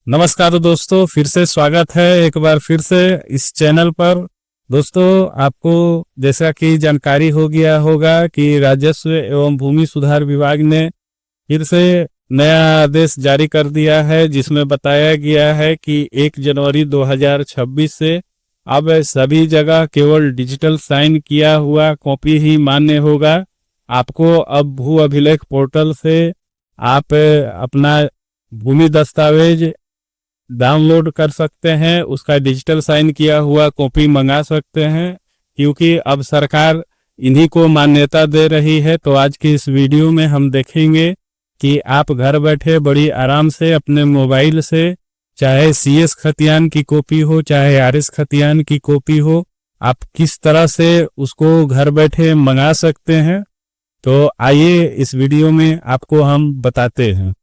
नमस्कार दोस्तों, फिर से स्वागत है एक बार फिर से इस चैनल पर। दोस्तों, आपको जैसा कि जानकारी हो गया होगा कि राजस्व एवं भूमि सुधार विभाग ने फिर से नया आदेश जारी कर दिया है, जिसमें बताया गया है कि 1 जनवरी 2026 से अब सभी जगह केवल डिजिटल साइन किया हुआ कॉपी ही मान्य होगा। आपको अब भू अभिलेख पोर्टल से आप अपना भूमि दस्तावेज डाउनलोड कर सकते हैं, उसका डिजिटल साइन किया हुआ कॉपी मंगा सकते हैं, क्योंकि अब सरकार इन्हीं को मान्यता दे रही है। तो आज की इस वीडियो में हम देखेंगे कि आप घर बैठे बड़ी आराम से अपने मोबाइल से, चाहे सीएस खतियान की कॉपी हो चाहे आरएस खतियान की कॉपी हो, आप किस तरह से उसको घर बैठे मंगा सकते हैं। तो आइए इस वीडियो में आपको हम बताते हैं।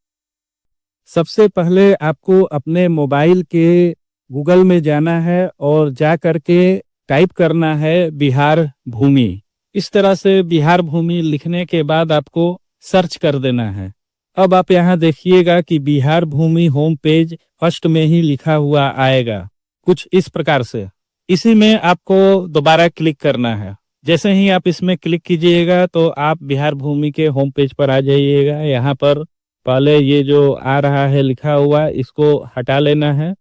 सबसे पहले आपको अपने मोबाइल के गूगल में जाना है और जा करके टाइप करना है बिहार भूमि। इस तरह से बिहार भूमि लिखने के बाद आपको सर्च कर देना है। अब आप यहाँ देखिएगा कि बिहार भूमि होम पेज फर्स्ट में ही लिखा हुआ आएगा कुछ इस प्रकार से। इसी में आपको दोबारा क्लिक करना है। जैसे ही आप इसमें क्लिक कीजिएगा तो आप बिहार भूमि के होम पेज पर आ जाइएगा। यहाँ पर पहले ये जो आ रहा है लिखा हुआ, इसको हटा लेना है।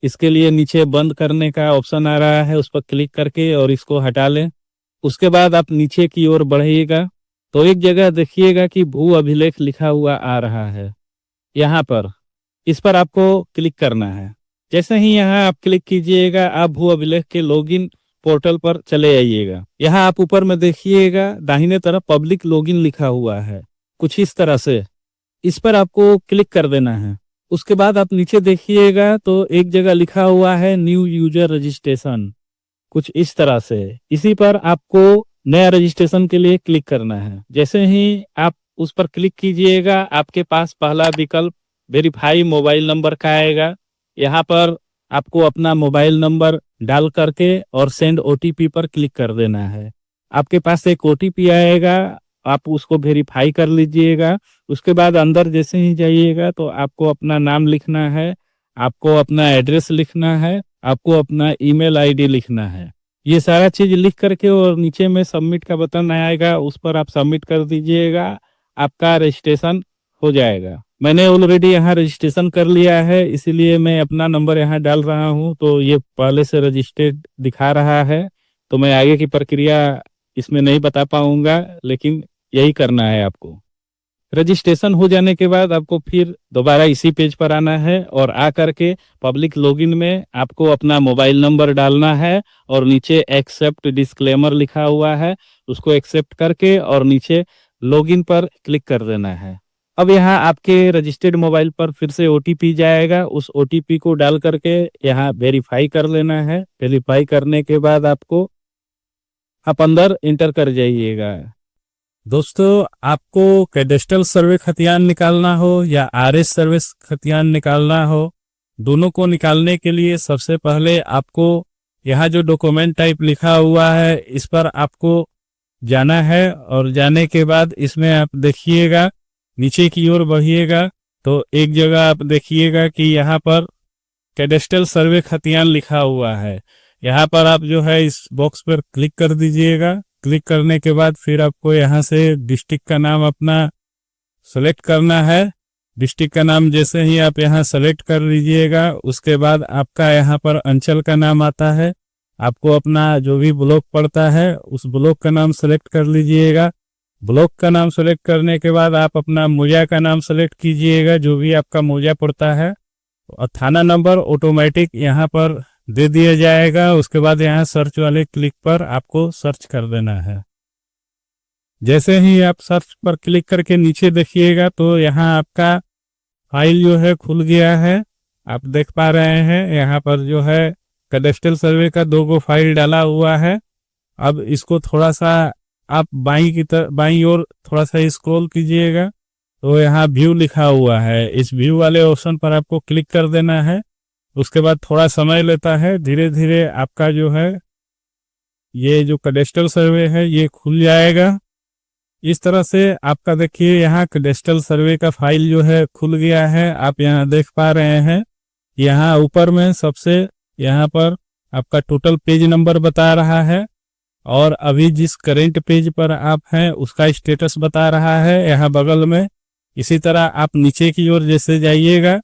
इसके लिए नीचे बंद करने का ऑप्शन आ रहा है, उस पर क्लिक करके और इसको हटा लें। उसके बाद आप नीचे की ओर बढ़िएगा तो एक जगह देखिएगा कि भू अभिलेख लिखा हुआ आ रहा है। यहाँ पर इस पर आपको क्लिक करना है। जैसे ही यहाँ आप क्लिक कीजिएगा, आप भू अभिलेख के लॉगिन पोर्टल पर चले आइएगा। यहाँ आप ऊपर में देखिएगा दाहिने तरफ पब्लिक लॉगिन लिखा हुआ है कुछ इस तरह से। इस पर आपको क्लिक कर देना है। उसके बाद आप नीचे देखिएगा तो एक जगह लिखा हुआ है न्यू यूजर रजिस्ट्रेशन कुछ इस तरह से। इसी पर आपको नया रजिस्ट्रेशन के लिए क्लिक करना है। जैसे ही आप उस पर क्लिक कीजिएगा, आपके पास पहला विकल्प वेरीफाई मोबाइल नंबर का आएगा। यहाँ पर आपको अपना मोबाइल नंबर डाल करके और सेंड ओटीपी पर क्लिक कर देना है। आपके पास एक ओटीपी आएगा, आप उसको वेरीफाई कर लीजिएगा। उसके बाद अंदर जैसे ही जाइएगा तो आपको अपना नाम लिखना है, आपको अपना एड्रेस लिखना है, आपको अपना ईमेल आईडी लिखना है। ये सारा चीज लिख करके और नीचे में सबमिट का बटन आएगा, उस पर आप सबमिट कर दीजिएगा। आपका रजिस्ट्रेशन हो जाएगा। मैंने ऑलरेडी यहाँ रजिस्ट्रेशन कर लिया है, इसीलिए मैं अपना नंबर यहाँ डाल रहा हूँ। तो ये पहले से रजिस्टर्ड दिखा रहा है, तो मैं आगे की प्रक्रिया इसमें नहीं बता पाऊंगा, लेकिन यही करना है आपको। रजिस्ट्रेशन हो जाने के बाद आपको फिर दोबारा इसी पेज पर आना है और आ करके पब्लिक लॉगिन में आपको अपना मोबाइल नंबर डालना है और नीचे एक्सेप्ट डिस्क्लेमर लिखा हुआ है, उसको एक्सेप्ट करके और नीचे लॉगिन पर क्लिक कर देना है। अब यहाँ आपके रजिस्टर्ड मोबाइल पर फिर से ओटीपी जाएगा, उस ओटीपी को डाल करके यहाँ वेरीफाई कर लेना है। वेरीफाई करने के बाद आपको आप अंदर इंटर कर जाइएगा। दोस्तों, आपको कैडेस्ट्रल सर्वे खतियान निकालना हो या आरएस सर्वे खतियान निकालना हो, दोनों को निकालने के लिए सबसे पहले आपको यहाँ जो डॉक्यूमेंट टाइप लिखा हुआ है इस पर आपको जाना है। और जाने के बाद इसमें आप देखिएगा, नीचे की ओर बढ़िएगा तो एक जगह आप देखिएगा कि यहाँ पर कैडेस्ट्रल सर्वे खतियान लिखा हुआ है। यहाँ पर आप जो है इस बॉक्स पर क्लिक कर दीजिएगा। क्लिक करने के बाद फिर आपको यहाँ से डिस्ट्रिक्ट का नाम अपना सेलेक्ट करना है। डिस्ट्रिक्ट का नाम जैसे ही आप यहाँ सेलेक्ट कर लीजिएगा, उसके बाद आपका यहाँ पर अंचल का नाम आता है। आपको अपना जो भी ब्लॉक पड़ता है उस ब्लॉक का नाम सेलेक्ट कर लीजिएगा। ब्लॉक का नाम सेलेक्ट करने के बाद आप अपना मौजा का नाम सेलेक्ट कीजिएगा, जो भी आपका मौजा पड़ता है। और थाना नंबर ऑटोमेटिक यहाँ पर दे दिया जाएगा। उसके बाद यहाँ सर्च वाले क्लिक पर आपको सर्च कर देना है। जैसे ही आप सर्च पर क्लिक करके नीचे देखिएगा तो यहाँ आपका फाइल जो है खुल गया है। आप देख पा रहे हैं यहाँ पर जो है कैडेस्ट्रल सर्वे का 2 फाइल डाला हुआ है। अब इसको थोड़ा सा आप बाईं ओर थोड़ा सा स्क्रॉल कीजिएगा तो यहाँ व्यू लिखा हुआ है। इस व्यू वाले ऑप्शन पर आपको क्लिक कर देना है। उसके बाद थोड़ा समय लेता है, धीरे धीरे आपका जो है ये जो कैडेस्ट्रल सर्वे है ये खुल जाएगा। इस तरह से आपका देखिए यहाँ कैडेस्ट्रल सर्वे का फाइल जो है खुल गया है। आप यहाँ देख पा रहे हैं यहाँ ऊपर में सबसे यहाँ पर आपका टोटल पेज नंबर बता रहा है और अभी जिस करेंट पेज पर आप हैं उसका स्टेटस बता रहा है यहाँ बगल में। इसी तरह आप नीचे की ओर जैसे जाइएगा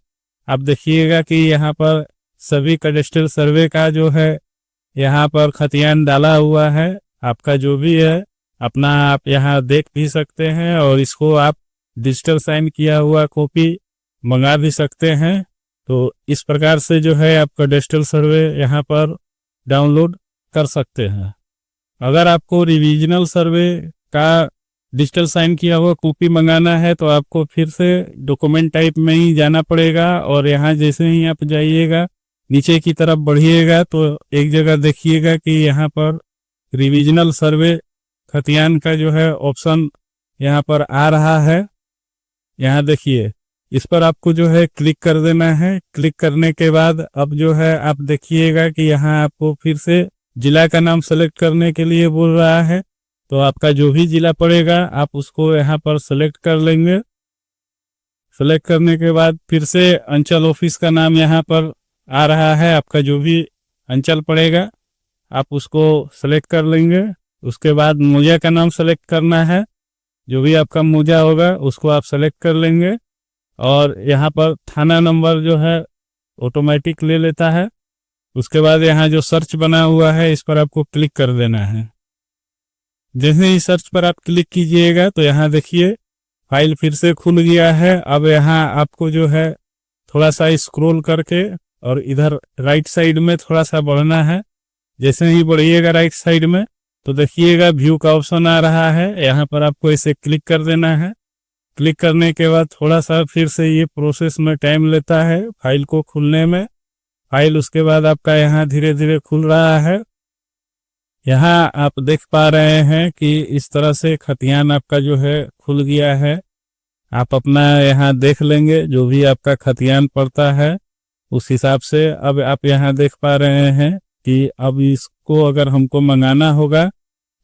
आप देखिएगा कि यहाँ पर सभी कैडेस्ट्रियल सर्वे का जो है यहाँ पर खतियान डाला हुआ है। आपका जो भी है अपना आप यहाँ देख भी सकते हैं और इसको आप डिजिटल साइन किया हुआ कॉपी मंगा भी सकते हैं। तो इस प्रकार से जो है आप कैडेस्ट्रियल सर्वे यहाँ पर डाउनलोड कर सकते हैं। अगर आपको रिविजनल सर्वे का डिजिटल साइन किया हुआ कॉपी मंगाना है तो आपको फिर से डॉक्यूमेंट टाइप में ही जाना पड़ेगा और यहाँ जैसे ही आप जाइएगा नीचे की तरफ बढ़िएगा तो एक जगह देखिएगा कि यहाँ पर रिविजनल सर्वे खतियान का जो है ऑप्शन यहाँ पर आ रहा है। यहाँ देखिए इस पर आपको जो है क्लिक कर देना है। क्लिक करने के बाद अब जो है आप देखिएगा कि यहाँ आपको फिर से जिला का नाम सेलेक्ट करने के लिए बोल रहा है। तो आपका जो भी जिला पड़ेगा आप उसको यहाँ पर सेलेक्ट कर लेंगे। सेलेक्ट करने के बाद फिर से अंचल ऑफिस का नाम यहाँ पर आ रहा है। आपका जो भी अंचल पड़ेगा आप उसको सेलेक्ट कर लेंगे। उसके बाद मौजा का नाम सेलेक्ट करना है। जो भी आपका मौजा होगा उसको आप सेलेक्ट कर लेंगे और यहाँ पर थाना नंबर जो है ऑटोमेटिक ले लेता है। उसके बाद यहाँ जो सर्च बना हुआ है इस पर आपको क्लिक कर देना है। जैसे ही सर्च पर आप क्लिक कीजिएगा तो यहाँ देखिए फाइल फिर से खुल गया है। अब यहाँ आपको जो है थोड़ा सा स्क्रॉल करके और इधर राइट साइड में थोड़ा सा बढ़ना है। जैसे ही बढ़िएगा राइट साइड में तो देखिएगा व्यू का ऑप्शन आ रहा है। यहाँ पर आपको इसे क्लिक कर देना है। क्लिक करने के बाद थोड़ा सा फिर से ये प्रोसेस में टाइम लेता है फाइल को खुलने में। फाइल उसके बाद आपका यहाँ धीरे धीरे खुल रहा है। यहाँ आप देख पा रहे हैं कि इस तरह से खतियान आपका जो है खुल गया है। आप अपना यहाँ देख लेंगे जो भी आपका खतियान पड़ता है उस हिसाब से। अब आप यहाँ देख पा रहे हैं कि अब इसको अगर हमको मंगाना होगा,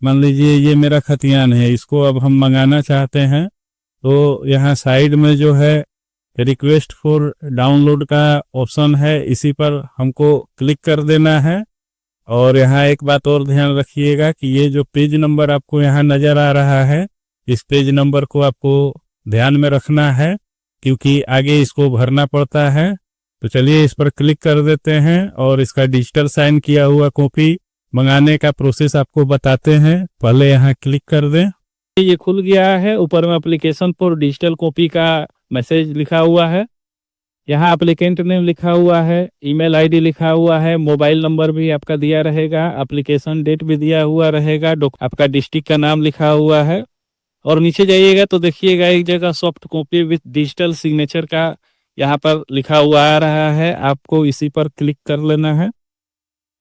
मान लीजिए ये मेरा खतियान है, इसको अब हम मंगाना चाहते हैं तो यहाँ साइड में जो है रिक्वेस्ट फॉर डाउनलोड का ऑप्शन है, इसी पर हमको क्लिक कर देना है। और यहाँ एक बात और ध्यान रखिएगा कि ये जो पेज नंबर आपको यहाँ नजर आ रहा है इस पेज नंबर को आपको ध्यान में रखना है क्योंकि आगे इसको भरना पड़ता है। तो चलिए इस पर क्लिक कर देते हैं और इसका डिजिटल साइन किया हुआ कॉपी मंगाने का प्रोसेस आपको बताते हैं। पहले यहाँ क्लिक कर दें। ये खुल गया है। ऊपर में एप्लीकेशन फॉर डिजिटल कॉपी का मैसेज लिखा हुआ है। यहाँ एप्लीकेंट नेम लिखा हुआ है, ईमेल आईडी लिखा हुआ है, मोबाइल नंबर भी आपका दिया रहेगा, एप्लीकेशन डेट भी दिया हुआ रहेगा, आपका डिस्ट्रिक्ट का नाम लिखा हुआ है। और नीचे जाइएगा तो देखिएगा एक जगह soft copy with digital signature का यहाँ पर लिखा हुआ आ रहा है। आपको इसी पर क्लिक कर लेना है।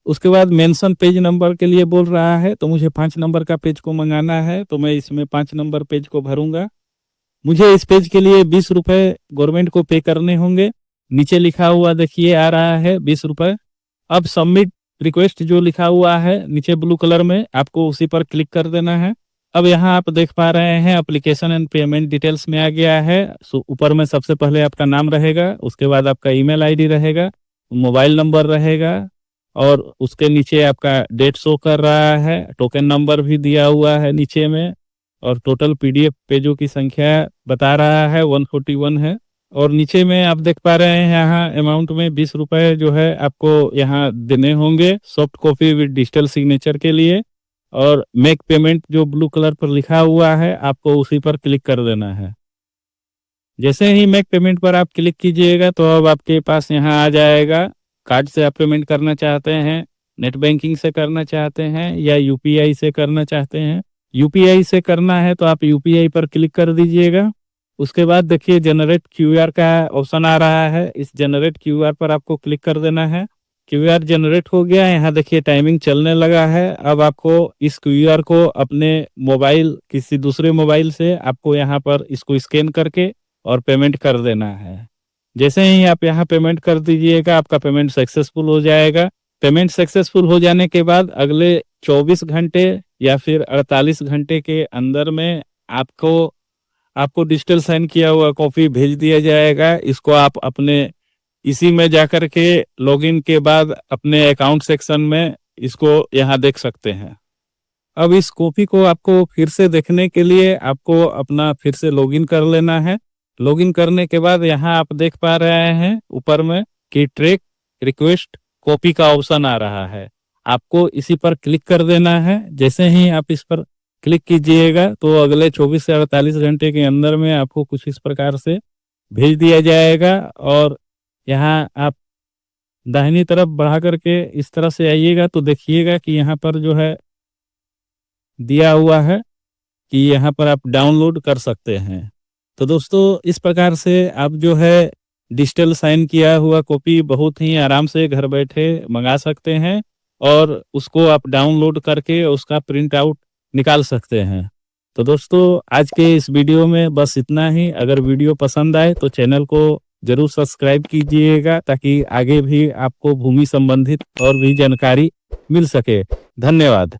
उसके बाद मेंशन पेज नंबर के लिए बोल रहा है तो मुझे 5 नंबर का पेज को मंगाना है तो मैं इसमें 5 नंबर पेज को भरूंगा। मुझे इस पेज के लिए 20 रुपए गवर्नमेंट को पे करने होंगे। नीचे लिखा हुआ देखिए आ रहा है 20 रुपए। अब सबमिट रिक्वेस्ट जो लिखा हुआ है नीचे ब्लू कलर में आपको उसी पर क्लिक कर देना है। अब यहाँ आप देख पा रहे हैं एप्लीकेशन एंड पेमेंट डिटेल्स में आ गया है। ऊपर में सबसे पहले आपका नाम रहेगा, उसके बाद आपका ईमेल आईडी रहेगा, मोबाइल नंबर रहेगा और उसके नीचे आपका डेट शो कर रहा है। टोकन नंबर भी दिया हुआ है नीचे में और टोटल पीडीएफ पेजों की संख्या बता रहा है 141 है। और नीचे में आप देख पा रहे हैं यहाँ अमाउंट में 20 रुपए जो है आपको यहाँ देने होंगे soft copy with digital signature के लिए। और मेक पेमेंट जो ब्लू कलर पर लिखा हुआ है आपको उसी पर क्लिक कर देना है। जैसे ही मेक पेमेंट पर आप क्लिक कीजिएगा तो अब आपके पास यहाँ आ जाएगा कार्ड से आप पेमेंट करना चाहते हैं, नेट बैंकिंग से करना चाहते हैं या यूपीआई से करना चाहते हैं। यूपीआई से करना है तो आप यूपीआई पर क्लिक कर दीजिएगा। उसके बाद देखिए जनरेट क्यूआर का ऑप्शन आ रहा है, इस जनरेट क्यूआर पर आपको क्लिक कर देना है। क्यूआर जनरेट हो गया। यहाँ देखिए टाइमिंग चलने लगा है। अब आपको इस क्यूआर को अपने मोबाइल किसी दूसरे मोबाइल से आपको यहाँ पर इसको स्कैन करके और पेमेंट कर देना है। जैसे ही आप यहाँ पेमेंट कर दीजिएगा आपका पेमेंट सक्सेसफुल हो जाएगा। पेमेंट सक्सेसफुल हो जाने के बाद अगले 24 घंटे या फिर 48 घंटे के अंदर में आपको डिजिटल साइन किया हुआ कॉपी भेज दिया जाएगा। इसको आप अपने इसी में जाकर के लॉगिन के बाद अपने अकाउंट सेक्शन में इसको यहाँ देख सकते हैं। अब इस कॉपी को आपको फिर से देखने के लिए आपको अपना फिर से लॉगिन कर लेना है। लॉगिन करने के बाद यहाँ आप देख पा रहे हैं ऊपर में कि ट्रैक रिक्वेस्ट कॉपी का ऑप्शन आ रहा है। आपको इसी पर क्लिक कर देना है। जैसे ही आप इस पर क्लिक कीजिएगा तो अगले 24 से 48 घंटे के अंदर में आपको कुछ इस प्रकार से भेज दिया जाएगा। और यहाँ आप दाहिनी तरफ बढ़ा करके इस तरह से आइएगा तो देखिएगा कि यहाँ पर जो है दिया हुआ है कि यहाँ पर आप डाउनलोड कर सकते हैं। तो दोस्तों इस प्रकार से आप जो है डिजिटल साइन किया हुआ कॉपी बहुत ही आराम से घर बैठे मंगा सकते हैं और उसको आप डाउनलोड करके उसका प्रिंट आउट निकाल सकते हैं। तो दोस्तों आज के इस वीडियो में बस इतना ही। अगर वीडियो पसंद आए तो चैनल को जरूर सब्सक्राइब कीजिएगा ताकि आगे भी आपको भूमि संबंधित और भी जानकारी मिल सके। धन्यवाद।